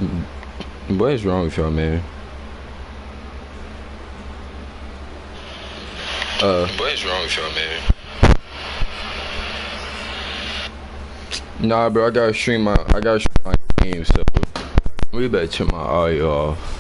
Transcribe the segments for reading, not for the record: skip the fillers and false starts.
What is wrong with y'all, man? What is wrong with y'all, man? Nah, bro, I gotta stream my game, so we better turn my audio off.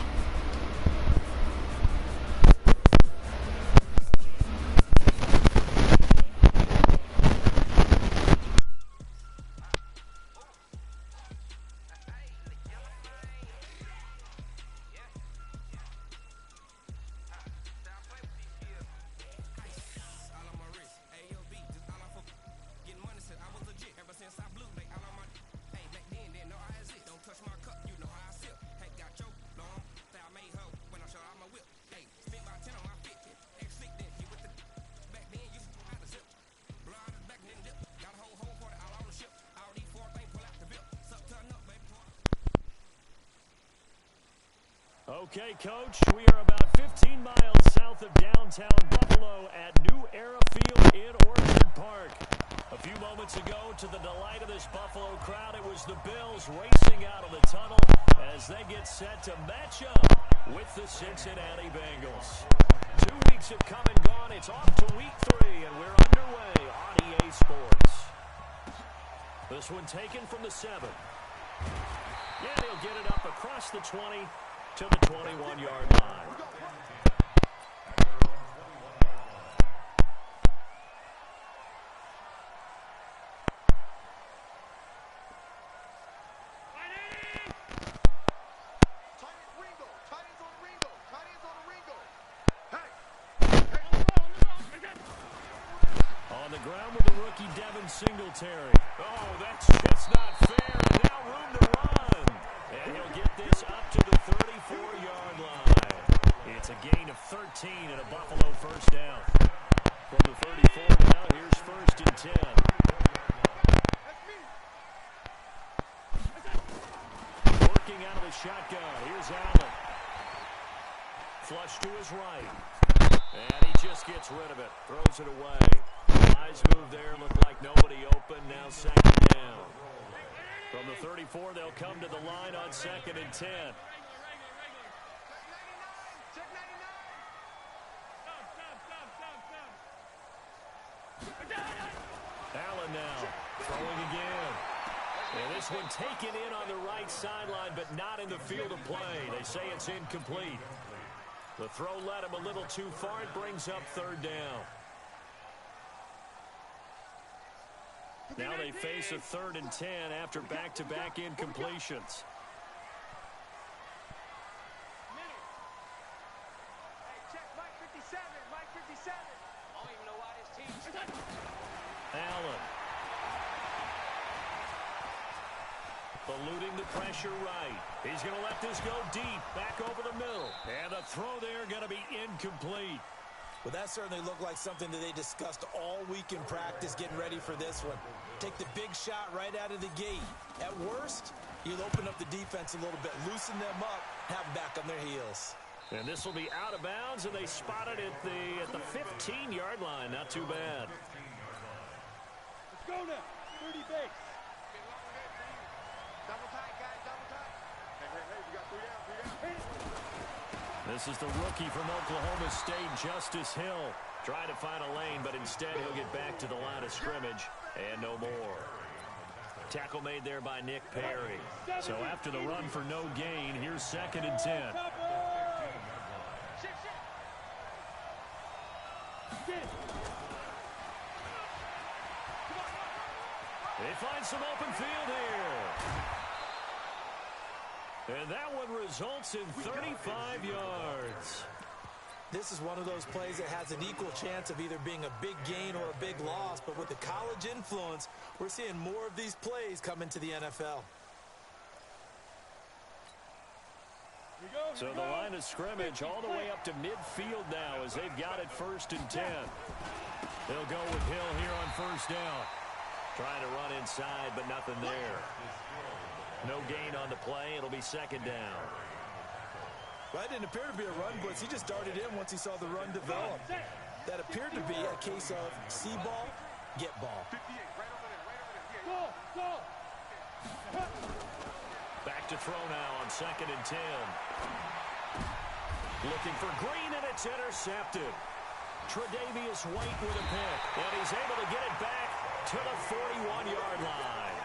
Okay, Coach, we are about 15 miles south of downtown Buffalo at New Era Field in Orchard Park. A few moments ago, to the delight of this Buffalo crowd, it was the Bills racing out of the tunnel as they get set to match up with the Cincinnati Bengals. 2 weeks have come and gone. It's off to week 3, and we're underway on EA Sports. This one taken from the 7. Yeah, they'll get it up across the 20 to the 21-yard line. On the ground with the rookie Devin Singletary. Oh, that's just not fair. And now room to run. And he'll get this up to the 34-yard line. It's a gain of 13 and a Buffalo first down. From the 34 now, here's 1st and 10. Working out of the shotgun. Here's Allen. Flush to his right. And he just gets rid of it. Throws it away. Eyes move there. Looked like nobody open. Now 2nd down. From the 34, they'll come to the line on 2nd and 10. Allen now throwing again. And this one taken in on the right sideline, but not in the field of play. They say it's incomplete. The throw led him a little too far. It brings up 3rd down. Now they face a 3rd and 10 after back-to-back incompletions. Allen. Eluding the pressure right. He's going to let this go deep, back over the middle. And the throw there going to be incomplete. Well, that certainly looked like something that they discussed all week in practice, getting ready for this one. Take the big shot right out of the gate. At worst, you'll open up the defense a little bit, loosen them up, have them back on their heels. And this will be out of bounds, and they spot it at the 15-yard line. Not too bad. Let's go now. 30 base. Double tight, guys. Double tight. Hey, we got 3 down. This is the rookie from Oklahoma State, Justice Hill. Trying to find a lane, but instead he'll get back to the line of scrimmage and no more. Tackle made there by Nick Perry. So after the run for no gain, here's 2nd and 10. They find some open field here. And that one results in 35 yards. This is one of those plays that has an equal chance of either being a big gain or a big loss, but with the college influence, we're seeing more of these plays come into the NFL. So the line of scrimmage all the way up to midfield now as they've got it 1st and 10. They'll go with Hill here on 1st down. Trying to run inside, but nothing there. No gain on the play. It'll be 2nd down. Well, that didn't appear to be a run blitz. He just darted in once he saw the run develop. That appeared to be a case of see ball, get ball. Back to to throw now on 2nd and 10. Looking for Green, and it's intercepted. Tre'Davious White with a pick, and he's able to get it back to the 41-yard line.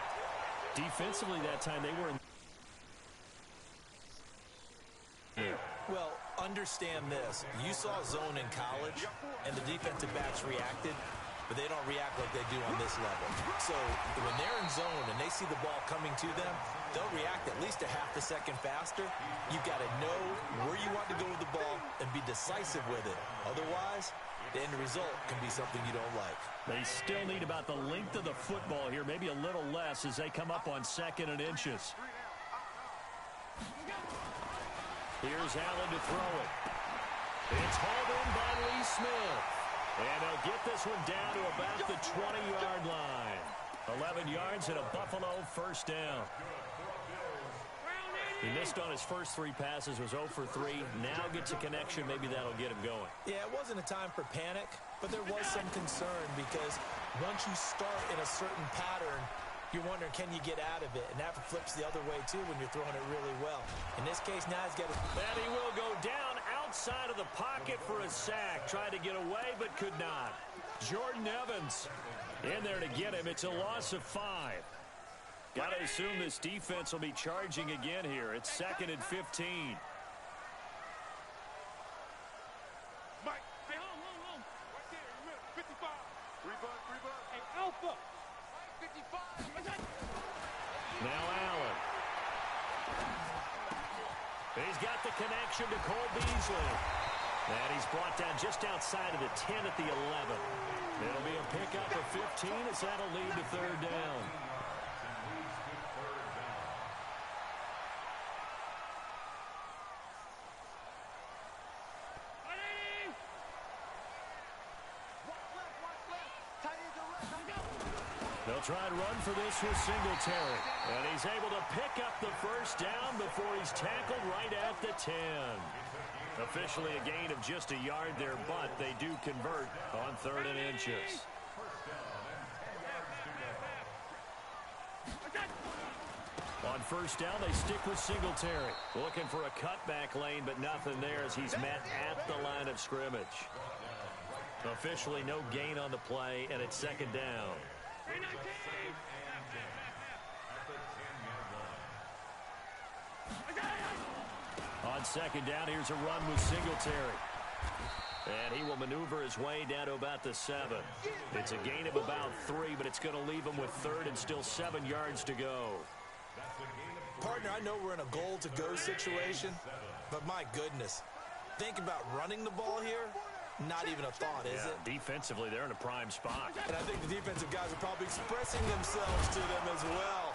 Defensively that time, they were in. Well, understand this. You saw zone in college, and the defensive backs reacted, but they don't react like they do on this level. So when they're in zone and they see the ball coming to them, they'll react at least a half a second faster. You've got to know where you want to go with the ball and be decisive with it. Otherwise, the end result can be something you don't like. They still need about the length of the football here, maybe a little less as they come up on 2nd and inches. Here's Allen to throw it. It's hauled in by Lee Smith. And they'll get this one down to about the 20-yard line. 11 yards and a Buffalo first down. He missed on his first 3 passes, was 0 for 3. Now gets a connection. Maybe that'll get him going. Yeah, it wasn't a time for panic, but there was some concern because once you start in a certain pattern, you're wondering, can you get out of it? And that flips the other way, too, when you're throwing it really well. In this case, now he's got to... And he will go down outside of the pocket for a sack. Tried to get away, but could not. Jordan Evans in there to get him. It's a loss of 5. Got to assume this defense will be charging again here. It's 2nd and 15. Mike, hey, hold. Right there, you will. 55. Rebut. Hey, Alpha. 55. Now Allen. He's got the connection to Cole Beasley. And he's brought down just outside of the 10 at the 11. It'll be a pickup of 15 as that'll lead to 3rd down. They'll try and run for this with Singletary. And he's able to pick up the first down before he's tackled right at the 10. Officially a gain of just a yard there, but they do convert on 3rd and inches. On first down, they stick with Singletary. Looking for a cutback lane, but nothing there as he's met at the line of scrimmage. Officially no gain on the play, and it's 2nd down. On 2nd down, here's a run with Singletary. And he will maneuver his way down to about the 7. It's a gain of about 3, but it's going to leave him with 3rd and still 7 yards to go. Partner, I know we're in a goal-to-go situation, but my goodness. Think about running the ball here. Not even a thought, is it? Defensively, they're in a prime spot. And I think the defensive guys are probably expressing themselves to them as well.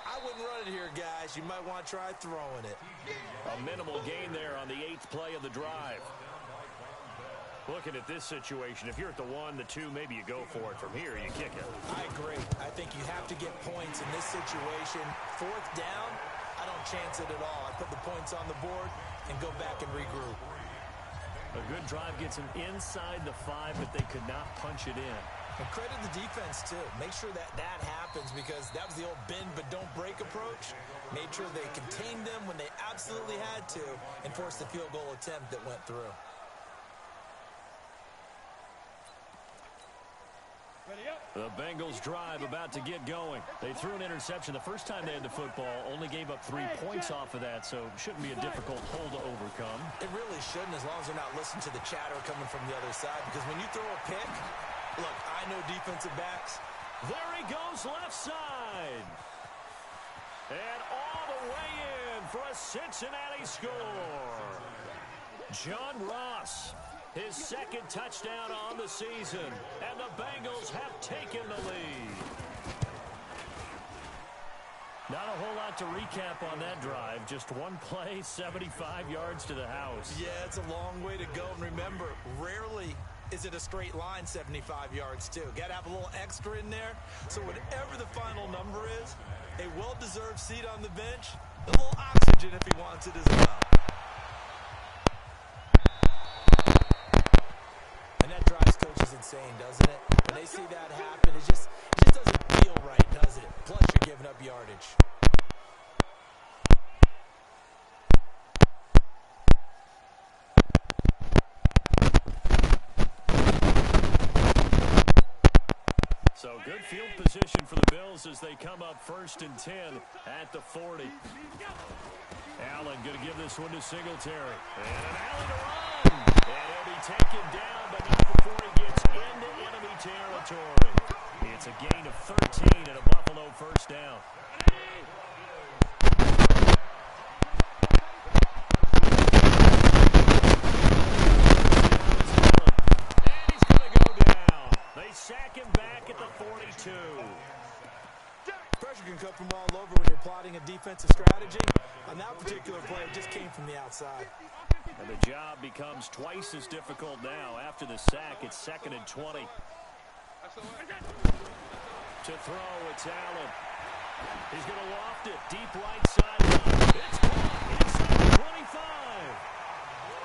I wouldn't run it here, guys. You might want to try throwing it. A minimal gain there on the 8th play of the drive. Looking at this situation, if you're at the 1, the 2, maybe you go for it. From here, you kick it. I agree. I think you have to get points in this situation. 4th down, I don't chance it at all. I put the points on the board and go back and regroup. A good drive gets them inside the 5, but they could not punch it in. And credit the defense, too. Make sure that happens because that was the old bend but don't break approach. Made sure they contained them when they absolutely had to and forced the field goal attempt that went through. The Bengals drive about to get going. They threw an interception the first time they had the football, only gave up 3 points off of that, so shouldn't be a difficult hole to overcome. It really shouldn't as long as they're not listening to the chatter coming from the other side, because when you throw a pick, look, I know defensive backs. There he goes left side. And all the way in for a Cincinnati score. John Ross. His 2nd touchdown on the season, and the Bengals have taken the lead. Not a whole lot to recap on that drive. Just one play, 75 yards to the house. Yeah, it's a long way to go. And remember, rarely is it a straight line 75 yards, too. Got to have a little extra in there. So whatever the final number is, a well-deserved seat on the bench, a little oxygen if he wants it as well. That drives coaches insane, doesn't it? When they see that happen, it just doesn't feel right, does it? Plus, you're giving up yardage. Good field position for the Bills as they come up 1st and 10 at the 40. Allen going to give this one to Singletary. And an alley to run. And he'll be taken down, but not before he gets into enemy territory. It's a gain of 13 and a Buffalo 1st down. Sack him back at the 42. Pressure can come from all over when you're plotting a defensive strategy. On that particular play, it just came from the outside. And the job becomes twice as difficult now. After the sack, it's 2nd and 20. To throw, it's Allen. He's going to loft it. Deep right sideline. It's caught inside the 25.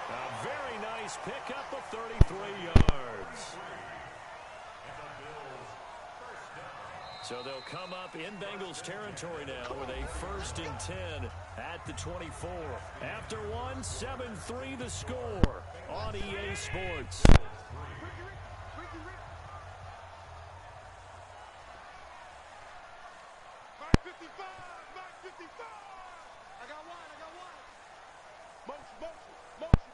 A very nice pickup of 33 yards. So they'll come up in Bengals territory now with a 1st and 10 at the 24. After one, 7-3 the score on EA Sports. Mark 55! Mark 55! I got one.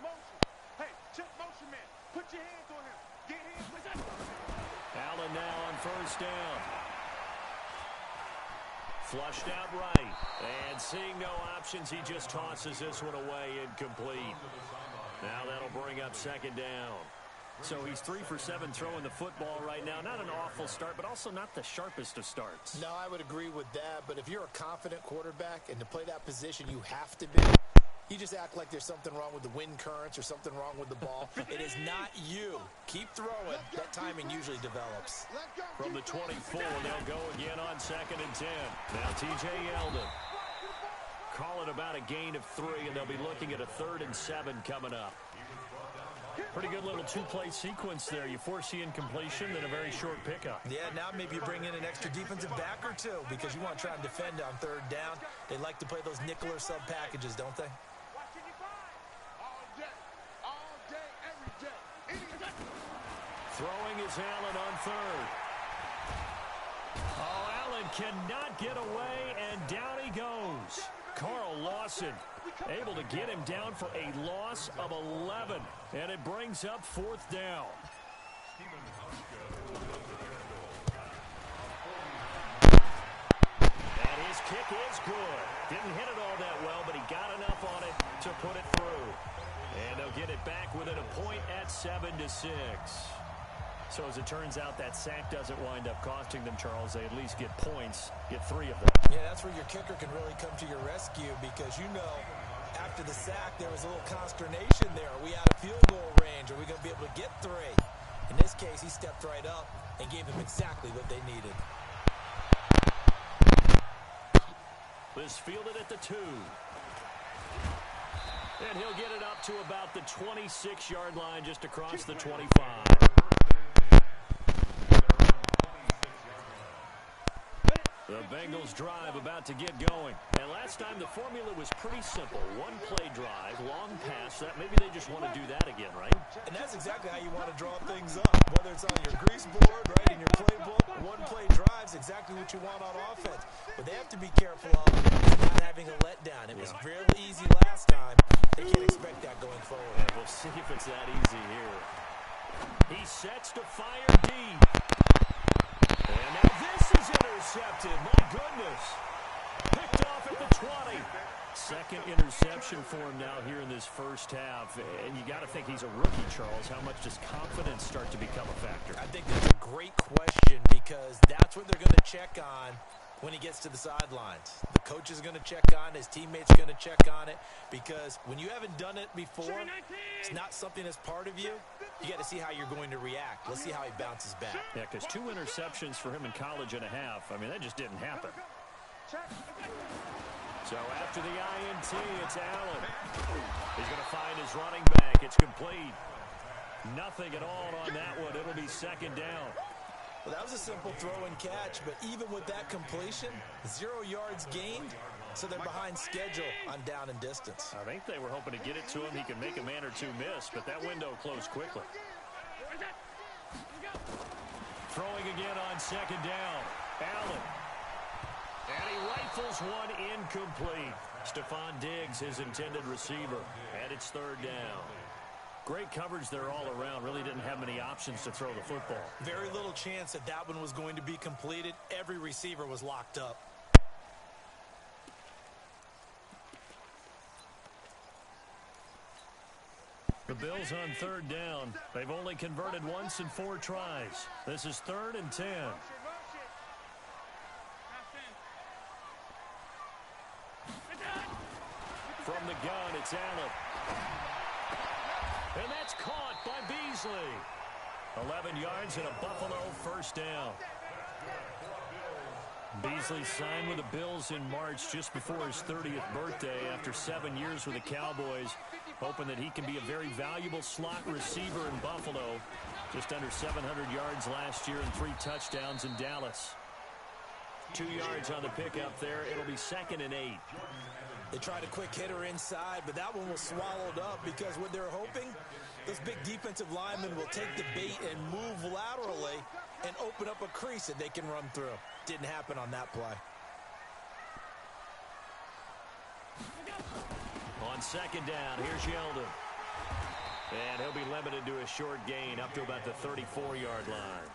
Motion. Hey, check motion, man. Put your hands on him. Get hands. Allen now on 1st down. Flushed out right, and seeing no options, he just tosses this one away incomplete. Now that'll bring up 2nd down. So he's 3 for 7 throwing the football right now. Not an awful start, but also not the sharpest of starts. No, I would agree with that, but if you're a confident quarterback and to play that position, you have to be. You just act like there's something wrong with the wind currents or something wrong with the ball. It is not you. Keep throwing. That timing usually develops. From the 24, they'll go again on 2nd and 10. Now T.J. Yeldon. Call it about a gain of 3, and they'll be looking at a 3rd and 7 coming up. Pretty good little two-play sequence there. You force the incompletion, then a very short pickup. Yeah, now maybe you bring in an extra defensive back or two because you want to try and defend on 3rd down. They like to play those nickel or sub packages, don't they? Throwing is Allen on 3rd. Oh, Allen cannot get away, and down he goes. Carl Lawson able to get him down for a loss of 11, and it brings up 4th down. And his kick is good. Didn't hit it all that well, but he got enough on it to put it through. And they'll get it back within a point at 7-6. So as it turns out, that sack doesn't wind up costing them, Charles. They at least get points, get 3 of them. Yeah, that's where your kicker can really come to your rescue because, you know, after the sack, there was a little consternation there. Are we out of field goal range? Are we going to be able to get 3? In this case, he stepped right up and gave them exactly what they needed. This fielded at the 2. And he'll get it up to about the 26-yard line just across the 25. The Bengals drive about to get going. And last time the formula was pretty simple. One-play drive, long pass. That maybe they just want to do that again, right? And that's exactly how you want to draw things up. Whether it's on your grease board, right, in your playbook, one-play drive's exactly what you want on offense. But they have to be careful of not having a letdown. It was real easy last time. They can't expect that going forward. And we'll see if it's that easy here. He sets to fire deep. And now this is intercepted. My goodness. Picked off at the 20. Second interception for him now here in this 1st half. And you got to think he's a rookie, Charles. How much does confidence start to become a factor? I think that's a great question because that's what they're going to check on when he gets to the sidelines. The coach is going to check on it. His teammates are going to check on it because when you haven't done it before, it's not something that's part of you. You got to see how you're going to react. Let's see how he bounces back. Yeah, because 2 interceptions for him in college and a half. I mean, that just didn't happen. So after the INT, it's Allen. He's going to find his running back. It's complete. Nothing at all on that one. It'll be 2nd down. Well, that was a simple throw and catch, but even with that completion, 0 yards gained, so they're behind schedule on down and distance. I think they were hoping to get it to him. He can make a man or 2 miss, but that window closed quickly. Throwing again on second down. Allen. And he rifles one incomplete. Stephon Diggs, his intended receiver. And it's third down. Great coverage there all around. Really didn't have many options to throw the football. Very little chance that that one was going to be completed. Every receiver was locked up. The Bills on third down. They've only converted once in 4 tries. This is 3rd and 10. From the gun, it's Allen. And that's caught by Beasley. 11 yards and a Buffalo first down. Beasley signed with the Bills in March just before his 30th birthday after 7 years with the Cowboys, hoping that he can be a very valuable slot receiver in Buffalo. Just under 700 yards last year and 3 touchdowns in Dallas. 2 yards on the pickup there. It'll be 2nd and 8. They tried a quick hitter inside, but that one was swallowed up because what they're hoping, those big defensive linemen will take the bait and move laterally and open up a crease that they can run through. Didn't happen on that play. On second down, here's Yeldon. And he'll be limited to a short gain up to about the 34-yard line.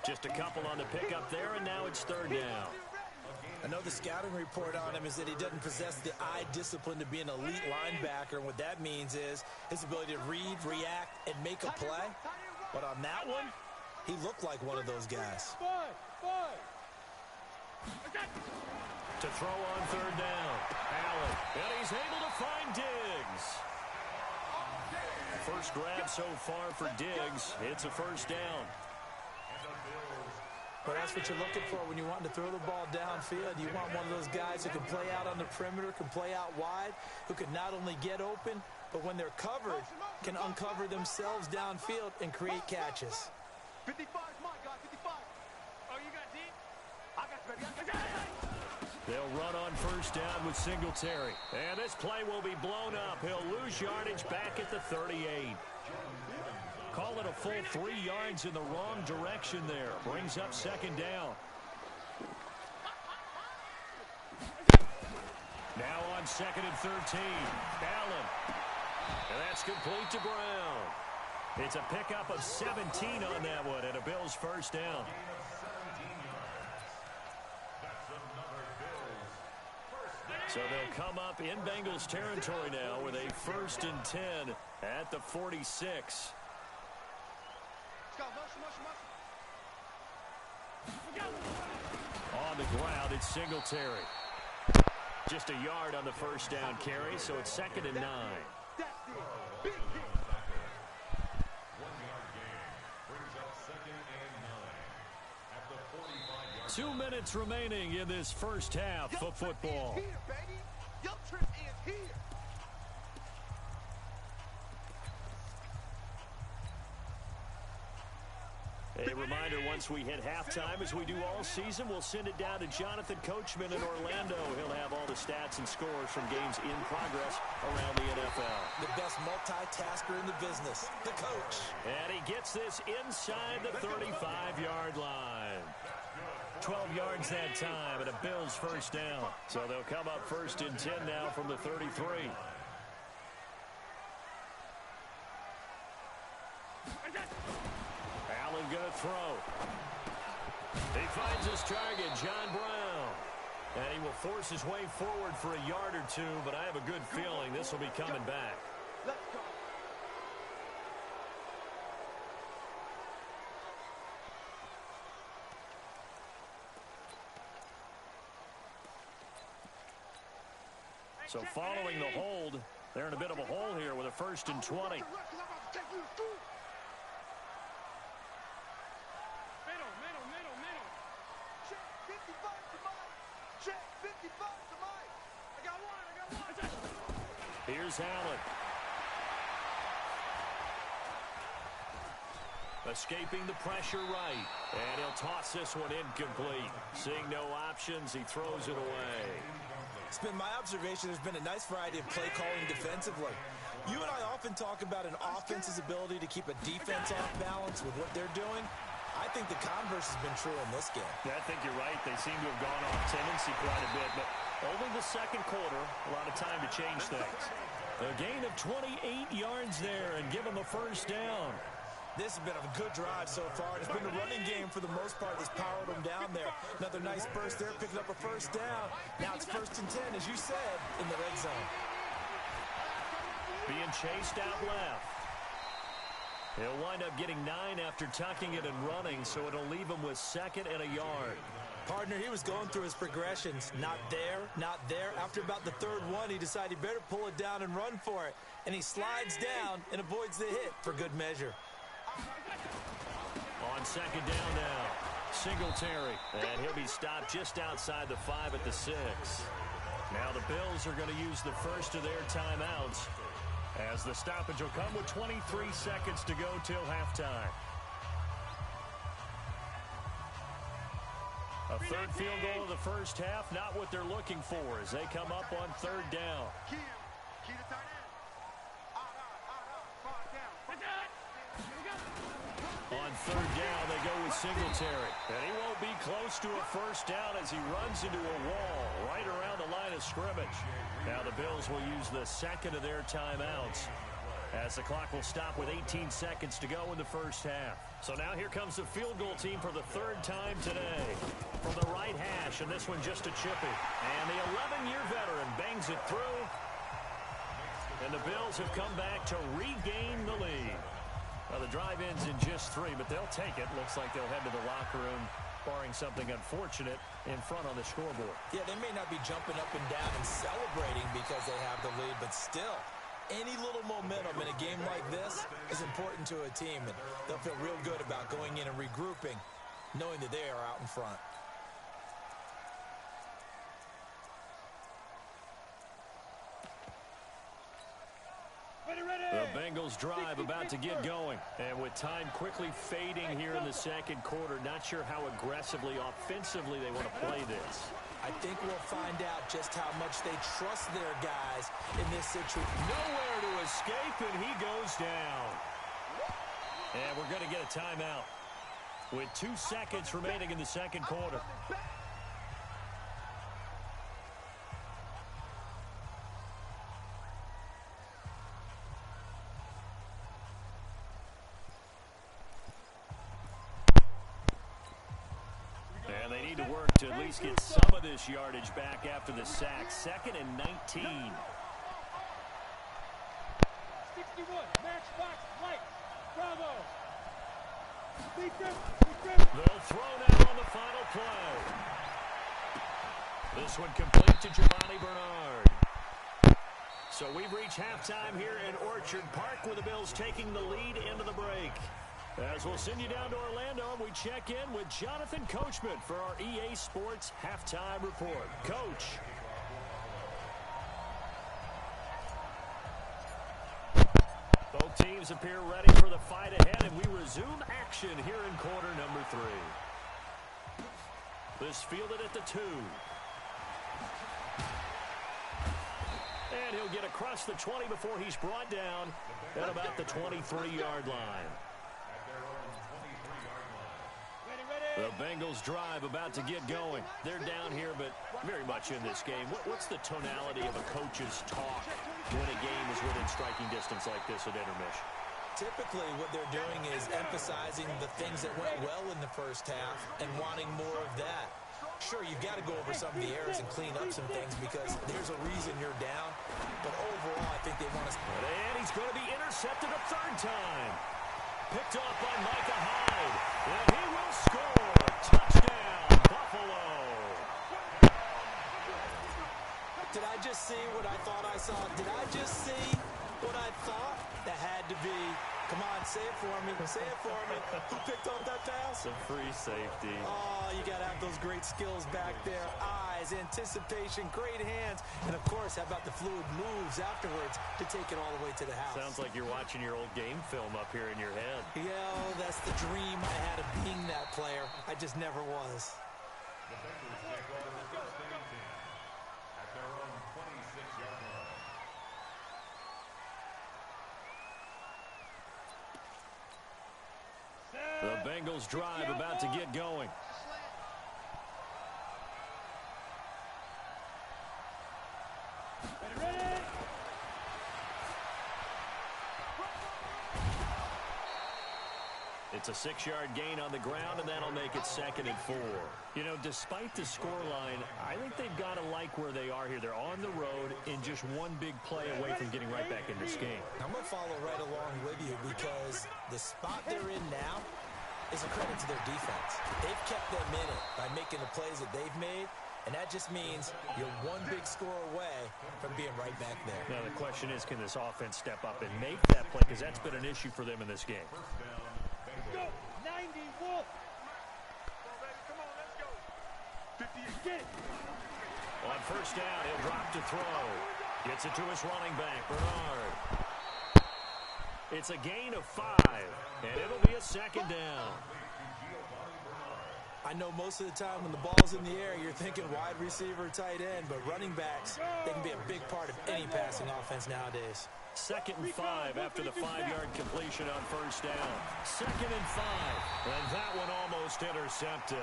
Just a couple on the pickup there, and now it's third down. I know the scouting report on him is that he doesn't possess the eye discipline to be an elite linebacker, and what that means is his ability to read, react, and make a play. But on that one, he looked like one of those guys. To throw on third down, Allen, and he's able to find Diggs. First grab so far for Diggs. It's a first down. Well, that's what you're looking for when you want to throw the ball downfield. You want one of those guys who can play out on the perimeter, can play out wide, who can not only get open, but when they're covered, can uncover themselves downfield and create catches. 55 is my guy, 55. Oh, you got deep? I got you, baby. They'll run on first down with Singletary. And this play will be blown up. He'll lose yardage back at the 38. Call it a full 3 yards in the wrong direction there. Brings up second down. Now on 2nd and 13. Allen. And that's complete to Brown. It's a pickup of 17 on that one and a Bills first down. So they'll come up in Bengals territory now with a 1st and 10 at the 46. On the ground, it's Singletary. Just a yard on the first down carry, so it's 2nd and 9. 2 minutes remaining in this first half of football. Your trip is here. A reminder, once we hit halftime, as we do all season, we'll send it down to Jonathan Coachman in Orlando. He'll have all the stats and scores from games in progress around the NFL. The best multitasker in the business, the coach. And he gets this inside the 35-yard line. 12 yards that time, and a Bills first down. So they'll come up 1st and 10 now from the 33. Allen gonna throw. He finds his target, John Brown. And he will force his way forward for a yard or two, but I have a good feeling this will be coming back. Let's go. So following the hold, they're in a bit of a hole here with a 1st and 20. Here's Allen. Escaping the pressure right. And he'll toss this one incomplete. Seeing no options, he throws it away. It's been my observation there's been a nice variety of play calling defensively. You and I often talk about an offense's ability to keep a defense off balance with what they're doing. I think the converse has been true in this game. Yeah, I think you're right. They seem to have gone off tendency quite a bit, but only the second quarter, a lot of time to change things. A gain of 28 yards there and give them a first down. This has been a good drive so far. It's been a running game for the most part that's powered them down there. Another nice burst there, picking up a first down. Now it's 1st and 10, as you said, in the red zone. Being chased out left. He'll wind up getting 9 after tucking it and running, so it'll leave him with 2nd and a yard. Partner, he was going through his progressions. Not there, not there. After about the 3rd one, he decided he better pull it down and run for it. And he slides down and avoids the hit for good measure. On 2nd down now, Singletary. And he'll be stopped just outside the 5 at the 6. Now the Bills are going to use the first of their timeouts, as the stoppage will come with 23 seconds to go till halftime. A 3rd field goal of the first half, not what they're looking for as they come up on 3rd down. Key to tight end. Far down. On 3rd down, they go with Singletary. And he won't be close to a first down as he runs into a wall right around the line of scrimmage. Now the Bills will use the 2nd of their timeouts, as the clock will stop with 18 seconds to go in the first half. So now here comes the field goal team for the 3rd time today. From the right hash, and this one just a chippy. And the 11-year veteran bangs it through. And the Bills have come back to regain the lead. Well, the drive ends in just 3, but they'll take it. Looks like they'll head to the locker room, barring something unfortunate, in front on the scoreboard. Yeah, they may not be jumping up and down and celebrating because they have the lead, but still, any little momentum in a game like this is important to a team, and they'll feel real good about going in and regrouping, knowing that they are out in front. The Bengals drive about to get going. And with time quickly fading here in the second quarter, not sure how aggressively, offensively they want to play this. I think we'll find out just how much they trust their guys in this situation. Nowhere to escape, and he goes down. And we're going to get a timeout with 2 seconds remaining in the second quarter. And they need to work to at least get some of this yardage back after the sack. 2nd and 19. 61, matchbox, light, bravo. They'll throw now on the final play. This one complete to Giovanni Bernard. So we've reached halftime here in Orchard Park, with the Bills taking the lead into the break. As we'll send you down to Orlando, we check in with Jonathan Coachman for our EA Sports Halftime Report. Coach. Both teams appear ready for the fight ahead, and we resume action here in quarter number 3. This fielded at the 2. And he'll get across the 20 before he's brought down at about the 23-yard line. The Bengals drive about to get going. They're down here, but very much in this game. What's the tonality of a coach's talk when a game is within striking distance like this at intermission? Typically, what they're doing is emphasizing the things that went well in the first half and wanting more of that. Sure, you've got to go over some of the errors and clean up some things because there's a reason you're down. But overall, I think they want to... And he's going to be intercepted a 3rd time. Picked off by Micah Hyde. And he will score. Touchdown, Buffalo. Did I just see what I thought I saw? Did I just see what I thought? That had to be. Come on, say it for me. Say it for me. Who picked off that pass? Some free safety. Oh, you got to have those great skills back there. Eyes, anticipation, great hands. And, of course, how about the fluid moves afterwards to take it all the way to the house? Sounds like you're watching your old game film up here in your head. Yeah, oh, that's the dream I had of being that player. I just never was. The The Bengals drive about to get going. Ready? It's a 6-yard gain on the ground, and that'll make it 2nd and 4. You know, despite the scoreline, I think they've got to like where they are here. They're on the road and just one big play away from getting right back in this game. I'm going to follow right along with you because the spot they're in now is a credit to their defense. They've kept them in it by making the plays that they've made, and that just means you're one big score away from being right back there. Now, the question is, can this offense step up and make that play? Because that's been an issue for them in this game. Go! 90, Wolf! Come on, let's go. 58, get it! On first down, he'll drop to throw. Gets it to his running back, Bernard. It's a gain of 5, and it'll be a 2nd down. I know most of the time when the ball's in the air, you're thinking wide receiver, tight end, but running backs, they can be a big part of any passing offense nowadays. 2nd and 5 after the 5-yard completion on first down. 2nd and 5, and that one almost intercepted.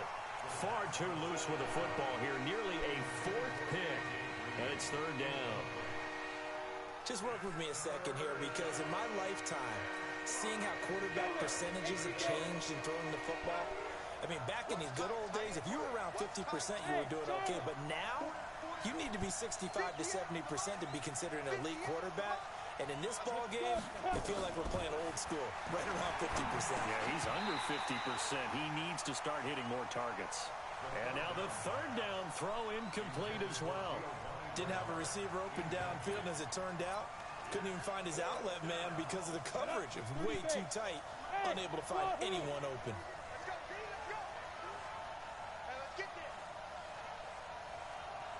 Far too loose with the football here, nearly a 4th pick, and it's 3rd down. Just work with me a second here because in my lifetime, seeing how quarterback percentages have changed in throwing the football, I mean, back in the good old days, if you were around 50%, you were doing okay. But now, you need to be 65 to 70% to be considered an elite quarterback. And in this ball game, I feel like we're playing old school, right around 50%. Yeah, he's under 50%. He needs to start hitting more targets. And now the 3rd down throw incomplete as well. Didn't have a receiver open downfield, and as it turned out, couldn't even find his outlet man because of the coverage. It was way too tight, unable to find anyone open. Let's go, G, let's go. Hey, let's get there.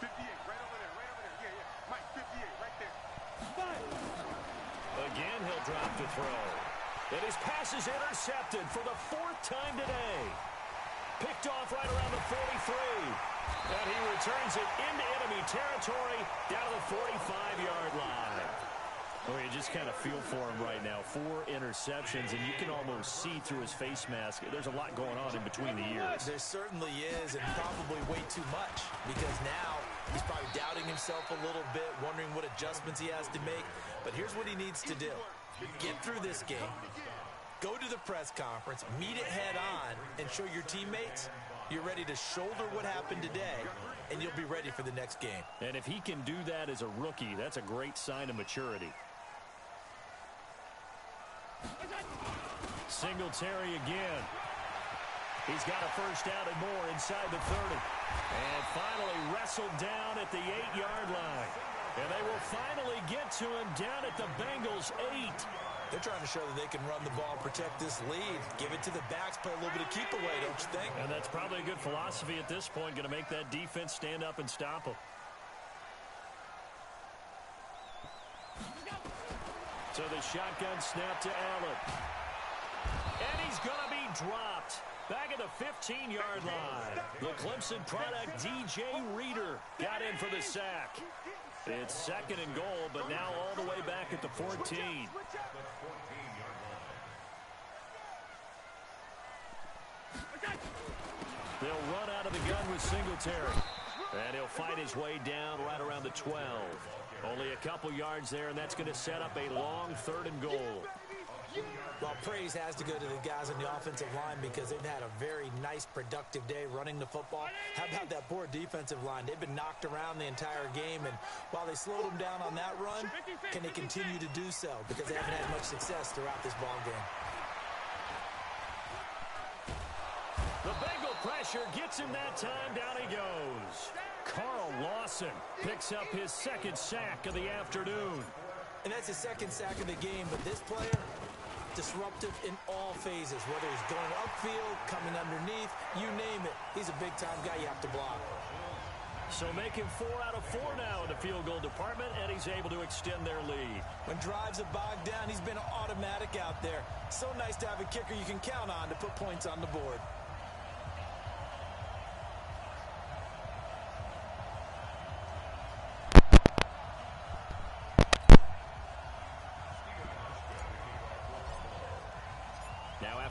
58, right over there, yeah, yeah. Mike, 58, right there. Again, he'll drop to throw. And his pass is intercepted for the 4th time today. Picked off right around the 43. And he returns it into enemy territory down to the 45-yard line. Oh, you just kind of feel for him right now. 4 interceptions, and you can almost see through his face mask. There's a lot going on in between the ears. There certainly is, and probably way too much, because now he's probably doubting himself a little bit, wondering what adjustments he has to make. But here's what he needs to do. Get through this game, go to the press conference, meet it head on, and show your teammates you're ready to shoulder what happened today, and you'll be ready for the next game. And if he can do that as a rookie, that's a great sign of maturity. Singletary again. He's got a first down and more inside the 30. And finally wrestled down at the 8-yard line. And they will finally get to him down at the Bengals' 8. They're trying to show that they can run the ball, protect this lead, give it to the backs, play a little bit of keep away, don't you think? And that's probably a good philosophy at this point, going to make that defense stand up and stop them. So the shotgun snap to Allen. And he's going to be dropped back at the 15-yard line. The Clemson product, DJ Reader, got in for the sack. It's 2nd and goal, but now all the way back at the 14. They'll run out of the gun with Singletary. And he'll fight his way down right around the 12. Only a couple yards there, and that's going to set up a long 3rd and goal. Well, praise has to go to the guys on the offensive line because they've had a very nice, productive day running the football. How about that poor defensive line? They've been knocked around the entire game, and while they slowed them down on that run, can they continue to do so? Because they haven't had much success throughout this ball game. The Bengal pressure gets him that time. Down he goes. Carl Lawson picks up his 2nd sack of the afternoon. And that's his 2nd sack of the game, but this player, disruptive in all phases, whether he's going upfield, coming underneath, you name it. He's a big-time guy you have to block. So making 4 out of 4 now in the field goal department, and he's able to extend their lead. When drives are bogged down, he's been automatic out there. So nice to have a kicker you can count on to put points on the board.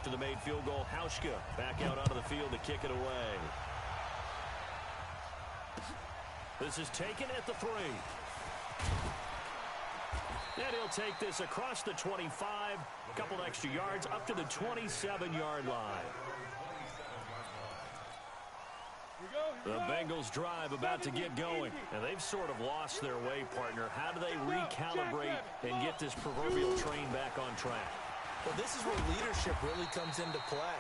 after the made field goal. Hauschka back out onto the field to kick it away. This is taken at the 3. And he'll take this across the 25, a couple extra yards up to the 27-yard line. The Bengals drive about to get going, and they've sort of lost their way, partner. How do they recalibrate and get this proverbial train back on track? Well, this is where leadership really comes into play.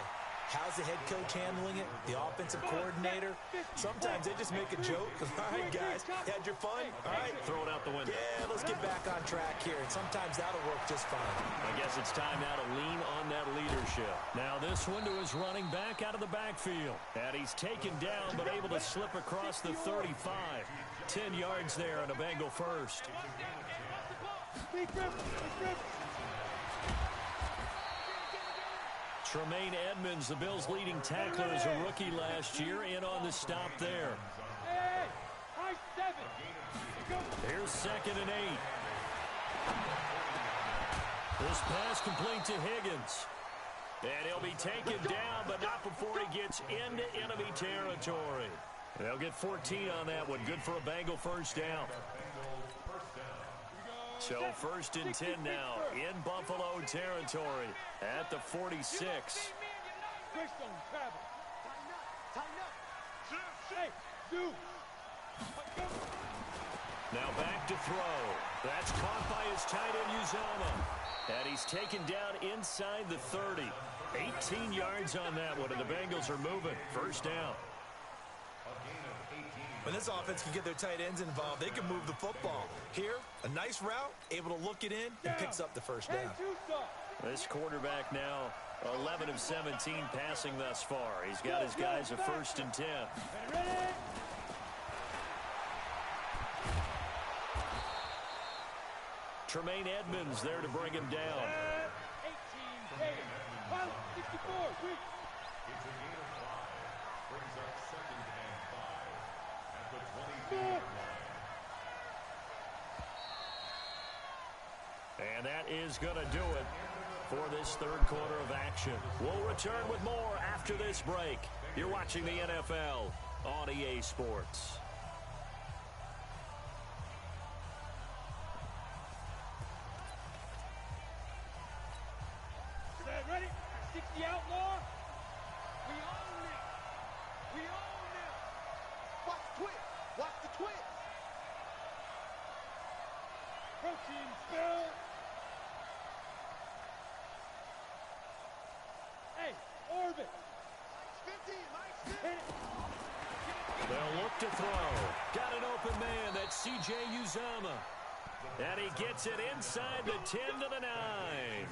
How's the head coach handling it? The offensive coordinator? Sometimes they just make a joke. All right, guys, you had your fun? All right. Throw it out the window. Yeah, let's get back on track here, and sometimes that'll work just fine. I guess it's time now to lean on that leadership. Now this one to his running back out of the backfield. And he's taken down, but able to slip across the 35. 10 yards there on a Bengal first. Tremaine Edmonds, the Bills' leading tackler, as a rookie last year, in on the stop there. Here's 2nd and 8. This pass complete to Higgins. And he'll be taken down, but not before he gets into enemy territory. They'll get 14 on that one. Good for a Bengal first down. So 1st and 10 now in Buffalo territory at the 46. Now back to throw. That's caught by his tight end Uzomah. And he's taken down inside the 30. 18 yards on that one, and the Bengals are moving. First down. When this offense can get their tight ends involved, they can move the football. Here, a nice route, able to look it in, and picks up the first down. This quarterback now 11 of 17 passing thus far. He's got his guys a 1st and 10. Tremaine Edmonds there to bring him down. 18, 64, quick. It's a gain of 5. Brings up 2nd and 5 at the 20-yard line. And that is going to do it for this third quarter of action. We'll return with more after this break. You're watching the NFL on EA Sports. Ready? 60 outlaw. We own it. We own it. Watch the twist. Watch the twist. Protein spill. Hey, orbit. 50, nice Hit it. They'll look to throw. Got an open man. That's C.J. Uzomah. And he gets it inside the 10 to the 9.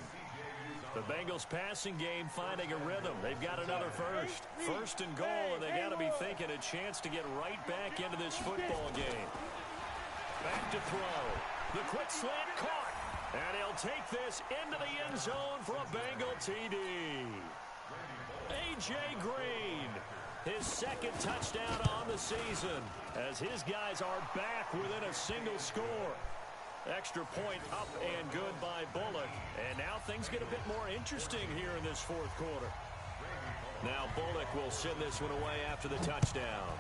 The Bengals passing game finding a rhythm. They've got another first. 1st and goal, and they got to be thinking a chance to get right back into this football game. Back to throw. The quick slant caught. And he'll take this into the end zone for a Bengal TD. A.J. Green, his 2nd touchdown on the season, as his guys are back within a single score. Extra point up and good by Bullock. And now things get a bit more interesting here in this 4th quarter. Now Bullock will send this one away after the touchdown.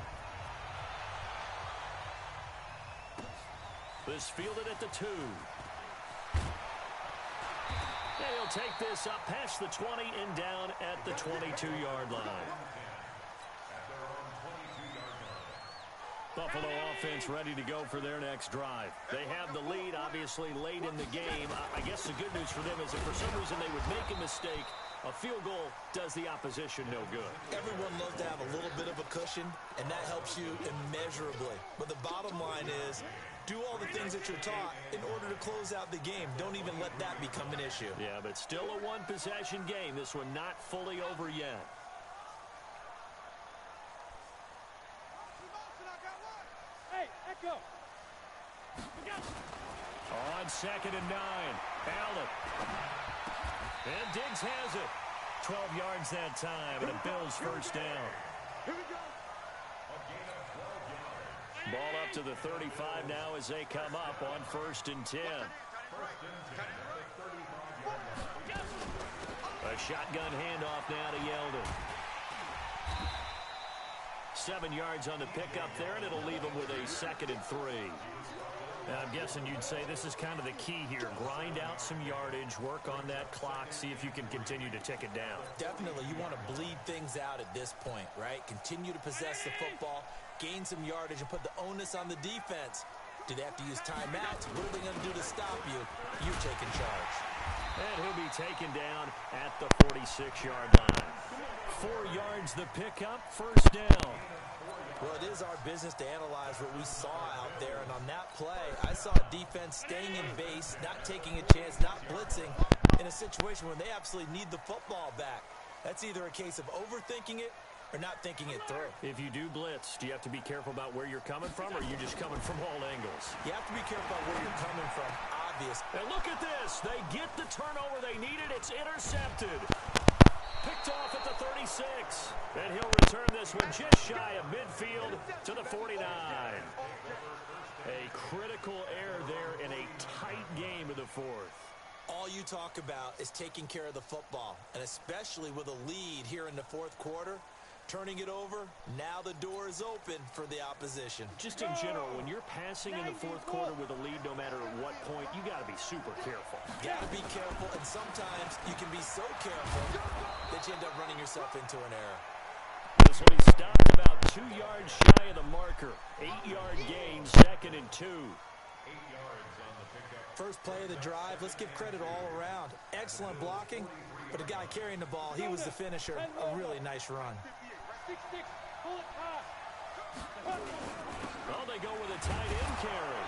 This fielded at the 2. And he'll take this up past the 20 and down at the 22-yard line. Buffalo offense ready to go for their next drive. They have the lead, obviously, late in the game. I guess the good news for them is if for some reason they would make a mistake, a field goal does the opposition no good. Everyone loves to have a little bit of a cushion, and that helps you immeasurably. But the bottom line is, do all the things that you're taught in order to close out the game. Don't even let that become an issue. Yeah, but still a one-possession game. This one not fully over yet. Hey, Echo. On 2nd and 9. Allen. And Diggs has it. 12 yards that time, and a Bills first down. Here we go. Ball up to the 35 now as they come up on 1st and 10. A shotgun handoff now to Yeldon. 7 yards on the pickup there, and it'll leave him with a 2nd and 3. I'm guessing you'd say this is kind of the key here. Grind out some yardage, work on that clock, see if you can continue to tick it down. Definitely, you want to bleed things out at this point, right? Continue to possess the football, gain some yardage, and put the onus on the defense. Do they have to use timeouts? What are they going to do to stop you? You're taking charge. And he'll be taken down at the 46-yard line. 4 yards the pickup, 1st down. Well, it is our business to analyze what we saw out there, and on that play, I saw defense staying in base, not taking a chance, not blitzing, in a situation where they absolutely need the football back. That's either a case of overthinking it or not thinking it through. If you do blitz, do you have to be careful about where you're coming from, or are you just coming from all angles? You have to be careful about where you're coming from, obvious. And look at this. They get the turnover they needed. It's intercepted. Picked off at the 36. And he'll return this one just shy of midfield to the 49. A critical error there in a tight game in the 4th. All you talk about is taking care of the football, and especially with a lead here in the 4th quarter, turning it over, now the door is open for the opposition. Just in general, when you're passing in the 4th quarter with a lead, no matter at what point, you got to be super careful. Got to be careful, and sometimes you can be so careful that you end up running yourself into an error. This one he stopped about 2 yards shy of the marker. 8-yard gain, 2nd and 2. 8 yards on the pickup. First play of the drive, let's give credit all around. Excellent blocking, but the guy carrying the ball, he was the finisher. A really nice run. 6-6, pull it past. Well, they go with a tight end carry.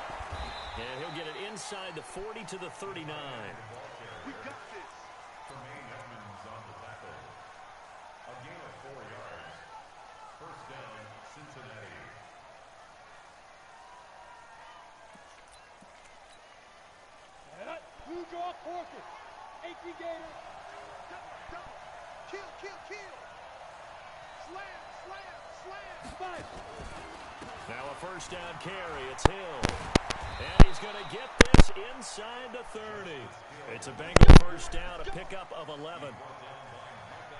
And he'll get it inside the 40 to the 39. We got this. Tremaine Edmonds on the tackle. A gain of 4 yards. 1st down, Cincinnati. Blue draw, Corker. 18 Gator. Kill, kill, kill. Slam, slam, slam. Five. Now a 1st down carry. It's Hill. And he's going to get this inside the 30. It's a Bengal 1st down, a pickup of 11.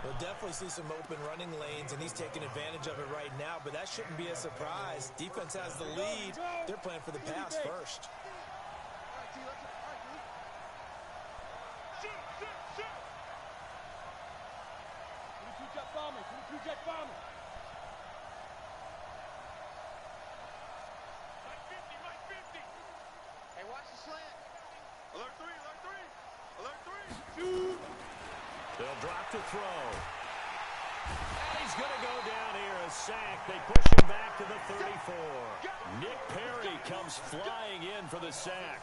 We'll definitely see some open running lanes, and he's taking advantage of it right now, but that shouldn't be a surprise. Defense has the lead. They're playing for the pass first. Jet bomber, 22 jet bomber. Right 50. Hey, watch the slant. Alert 3, alert 3. Alert 3. Shoot. They'll drop the throw. And he's going to go down here, a sack. They push him back to the 34. Nick Perry comes flying in for the sack.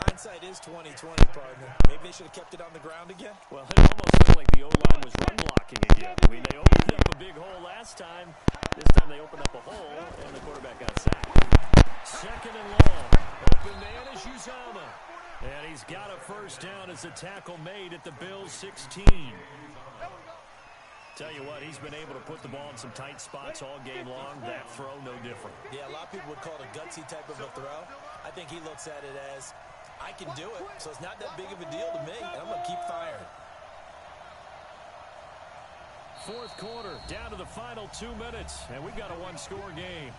Hindsight is 20/20, partner. Maybe they should have kept it on the ground again. Well, it almost looked like the O-line was run blocking again. I mean, they opened up a big hole last time. This time they opened up a hole, and the quarterback got sacked. 2nd and long. Open man is Uzama. And he's got a 1st down as the tackle made at the Bills' 16. Tell you what, he's been able to put the ball in some tight spots all game long. That throw, no different. Yeah, a lot of people would call it a gutsy type of a throw. I think he looks at it as, I can do it, so it's not that big of a deal to me, and I'm going to keep firing. 4th quarter, down to the final 2 minutes, and we've got a 1-score game.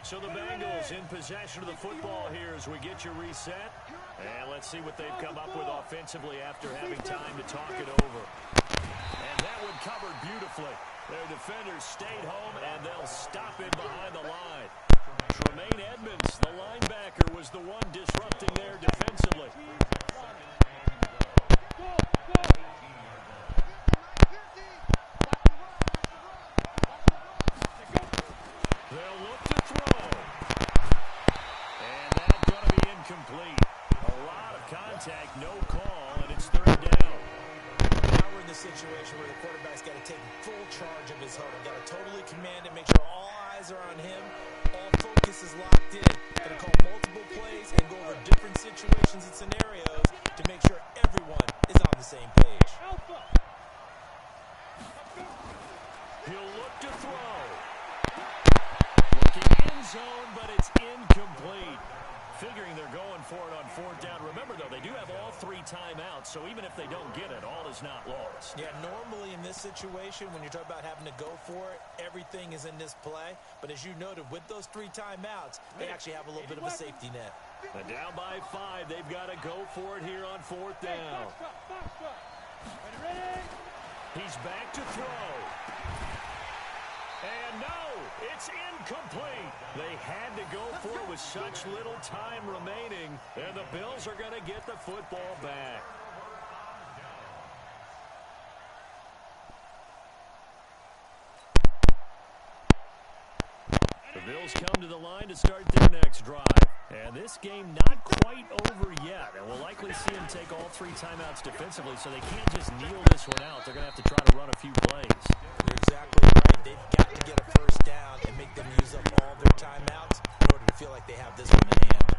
So the Bengals in possession of the football here as we get you reset. And let's see what they've come up with offensively after having time to talk it over. And that one covered beautifully. Their defenders stayed home, and they'll stop it behind the line. Tremaine Edmonds, the linebacker, was the one disrupting there defensively. They'll look to throw. And that's going to be incomplete. A lot of contact, no call, and it's 3rd down. Now we're in the situation where the quarterback's got to take full charge of his huddle. Got to totally command it, make sure all eyes are on him. All focus is locked in. Going to call multiple plays and go over different situations and scenarios to make sure everyone is on the same page. Alpha. figuring they're going for it on fourth down. Remember, though, they do have all 3 timeouts, so even if they don't get it, all is not lost. Yeah, normally in this situation, when you're talking about having to go for it, everything is in this play. But as you noted, with those 3 timeouts, they actually have a little bit of a safety net. And down by 5, they've got to go for it here on fourth down. He's back to throw. And no, it's incomplete. They had to go for it with such little time remaining, and the Bills are going to get the football back. The Bills come to the line to start their next drive. And this game not quite over yet. And we'll likely see them take all 3 timeouts defensively, so they can't just kneel this one out. They're going to have to try to run a few plays. You're exactly right. They've got to get a first down and make them use up all their timeouts in order to feel like they have this one in hand.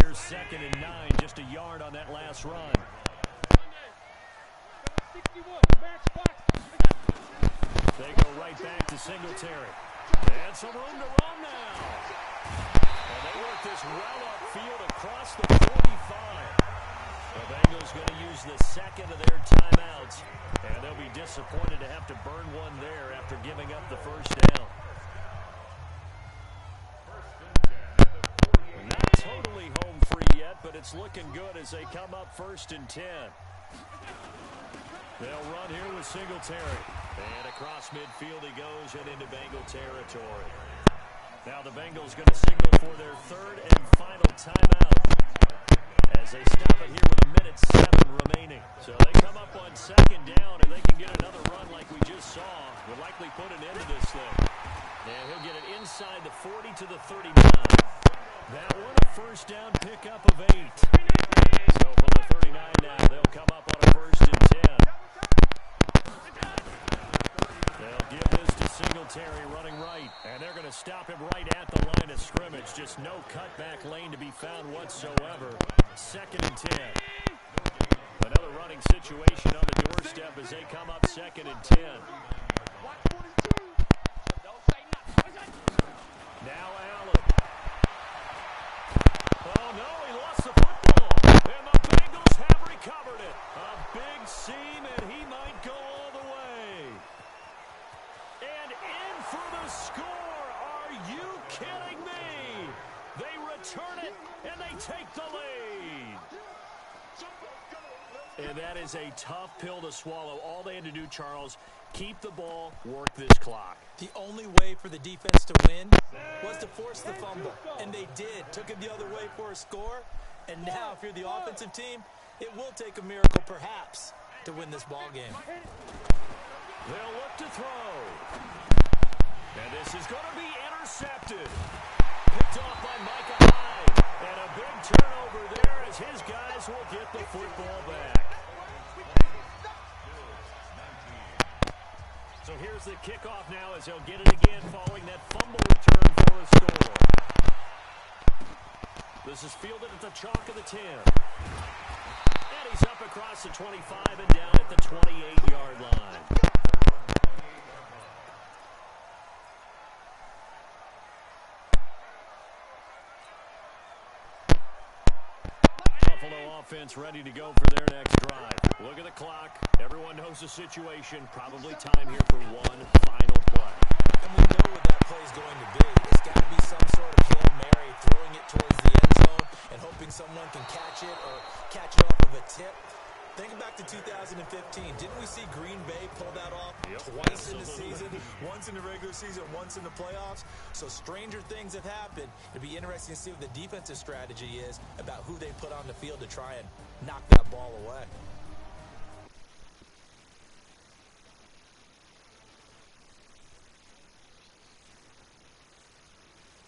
Here's 2nd and 9, just a yard on that last run. They go right back to Singletary. And some room to run now. And they work this well upfield across the 45. The Bengals going to use the 2nd of their timeouts. And they'll be disappointed to have to burn one there after giving up the first down. Not totally home free yet, but it's looking good as they come up 1st and 10. They'll run here with Singletary. And across midfield he goes and into Bengal territory. Now the Bengals going to signal for their 3rd and final timeout as they stop it here with 1:07 remaining. So they come up on 2nd down, and they can get another run like we just saw. Would likely put an end to this thing. And he'll get it inside the 40 to the 39. That one a first down pickup of 8. So from the 39 now, they'll come up on a 1st and 10. They'll give this to Singletary running right, and they're going to stop him right at the line of scrimmage. Just no cutback lane to be found whatsoever. 2nd and 10. Another running situation on the doorstep as they come up 2nd and 10. Now Allen. Oh no, he lost the football, and the Bengals have recovered it. A big seam, and he might go all the way. And in for the score. Are you kidding me? They return it, and they take the lead. And that is a tough pill to swallow. All they had to do, Charles, keep the ball, work this clock. The only way for the defense to win was to force the fumble, and they did. Took it the other way for a score, and now if you're the offensive team, it will take a miracle perhaps to win this ball game. They'll look to throw. And this is going to be intercepted. Picked off by Micah Hyde. And a big turnover there as his guys will get the football back. So here's the kickoff now as they'll get it again following that fumble return for a score. This is fielded at the chalk of the 10. And he's up across the 25 and down at the 28-yard line. Buffalo offense ready to go for their next drive. Look at the clock. Everyone knows the situation. Probably time here for one final play. And we know what that play is going to be. It's got to be some sort of Hail Mary, throwing it towards the end zone and hoping someone can catch it or catch it off of a tip. Think back to 2015. Didn't we see Green Bay pull that off twice in the season? Once in the regular season, once in the playoffs. So stranger things have happened. It'd be interesting to see what the defensive strategy is about who they put on the field to try and knock that ball away.